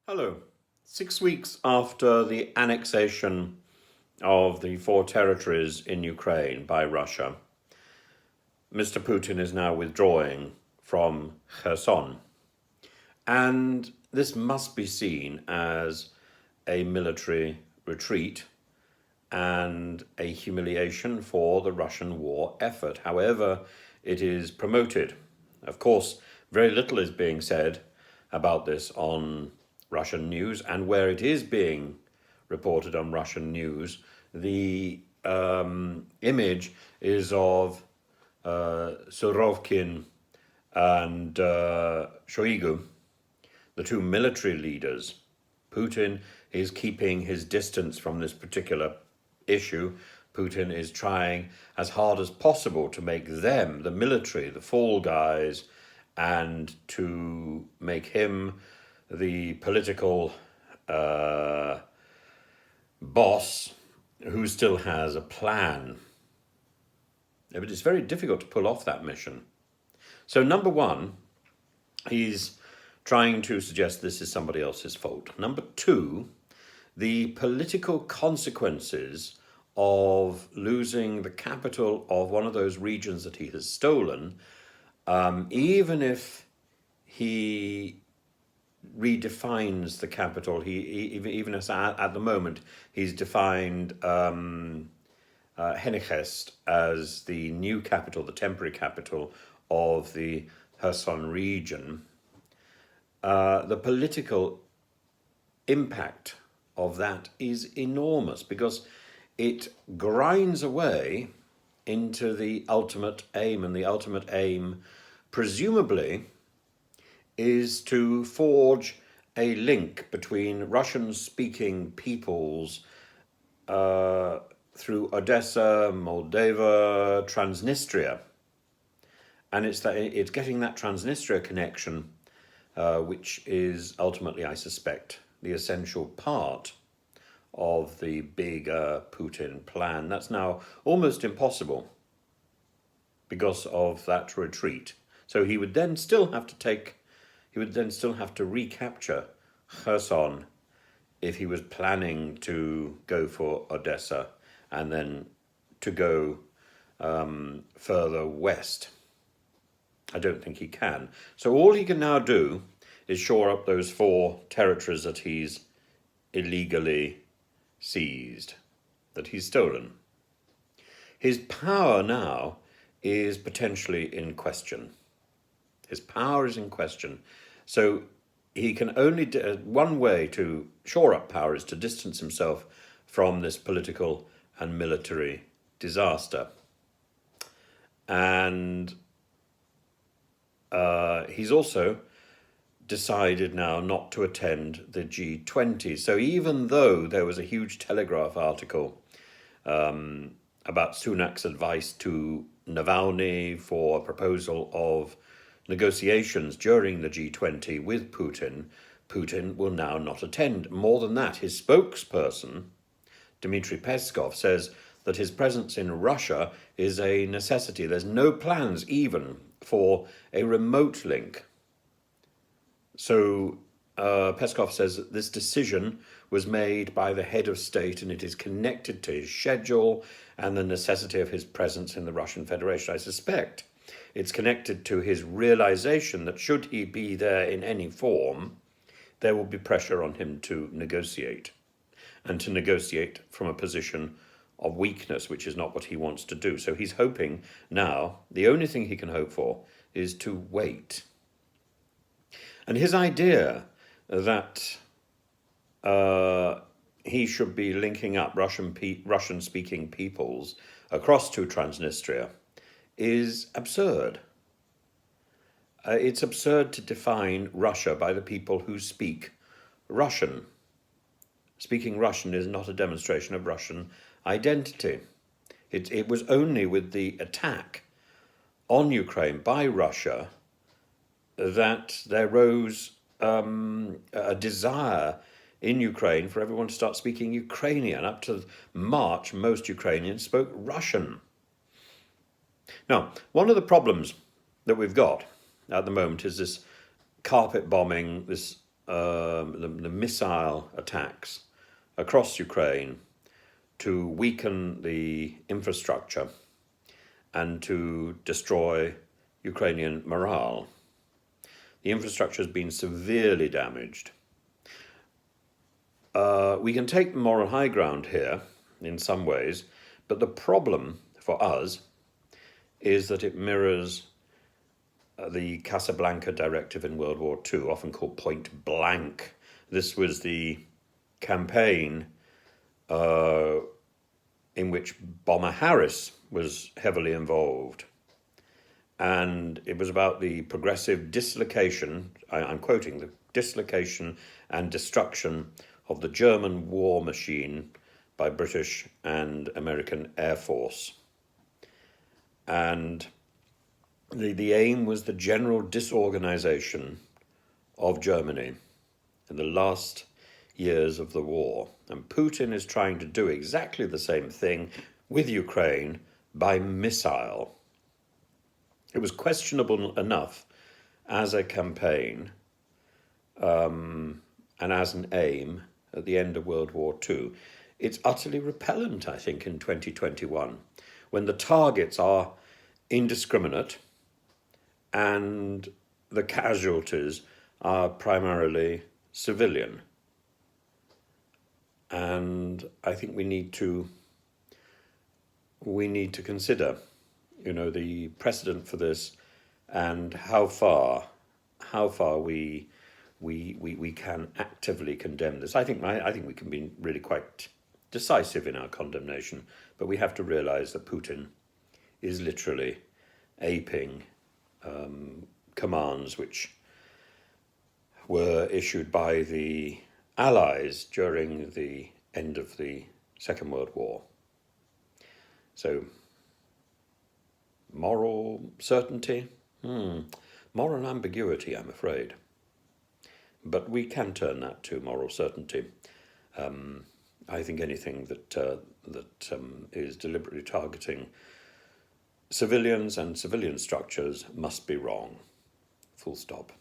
Hello. 6 weeks after the annexation of the 4 territories in Ukraine by Russia, Mr. Putin is now withdrawing from Kherson. And this must be seen as a military retreat and a humiliation for the Russian war effort, however it is promoted. Of course, very little is being said about this on Russian news, and where it is being reported on Russian news, the image is of Surovkin and Shoigu, the two military leaders. Putin is keeping his distance from this particular issue. Putin is trying as hard as possible to make them, the military, the fall guys, and to make him the political boss who still has a plan. But it's very difficult to pull off that mission. So number one, he's trying to suggest this is somebody else's fault. Number two, the political consequences of losing the capital of one of those regions that he has stolen, even if he redefines the capital, even as at the moment he's defined Hennichest as the new capital, the temporary capital of the Kherson region. The political impact of that is enormous because it grinds away into the ultimate aim, and the ultimate aim, presumably, is to forge a link between Russian-speaking peoples through Odessa, Moldova, Transnistria. And it's getting that Transnistria connection which is ultimately, I suspect, the essential part of the bigger Putin plan. That's now almost impossible because of that retreat. So he would then still have to recapture Kherson if he was planning to go for Odessa and then to go further west. I don't think he can. So all he can now do is shore up those 4 territories that he's illegally seized, that he's stolen. His power now is potentially in question. His power is in question. So he can only, one way to shore up power is to distance himself from this political and military disaster. And he's also decided now not to attend the G20. So even though there was a huge Telegraph article about Sunak's advice to Navalny for a proposal of negotiations during the G20 with Putin, Putin will now not attend. More than that, his spokesperson, Dmitry Peskov, says that his presence in Russia is a necessity. There's no plans even for a remote link. So Peskov says that this decision was made by the head of state and it is connected to his schedule and the necessity of his presence in the Russian Federation. I suspect it's connected to his realization that should he be there in any form, there will be pressure on him to negotiate, and to negotiate from a position of weakness, which is not what he wants to do. So he's hoping now, the only thing he can hope for is to wait. And his idea that he should be linking up Russian-speaking peoples across to Transnistria is absurd. It's absurd to define Russia by the people who speak Russian. Speaking Russian is not a demonstration of Russian identity. It was only with the attack on Ukraine by Russia that there rose a desire in Ukraine for everyone to start speaking Ukrainian. Up to March, most Ukrainians spoke Russian. Now, one of the problems that we've got at the moment is this carpet bombing, this the missile attacks across Ukraine to weaken the infrastructure and to destroy Ukrainian morale. The infrastructure has been severely damaged. We can take moral high ground here in some ways, but the problem for us is that it mirrors the Casablanca Directive in World War II, often called point blanc. This was the campaign in which Bomber Harris was heavily involved. And it was about the progressive dislocation, I'm quoting, the dislocation and destruction of the German war machine by British and American Air Force. And the aim was the general disorganization of Germany in the last years of the war. And Putin is trying to do exactly the same thing with Ukraine by missile. It was questionable enough as a campaign and as an aim at the end of World War II. It's utterly repellent, I think, in 2021, when the targets are indiscriminate and the casualties are primarily civilian. And I think we need to consider, the precedent for this and how far we can actively condemn this. I think we can be really quite decisive in our condemnation, but we have to realize that Putin is literally aping commands which were issued by the Allies during the end of the Second World War. So, moral certainty? Moral ambiguity, I'm afraid. But we can turn that to moral certainty. I think anything that is deliberately targeting civilians and civilian structures must be wrong. Full stop.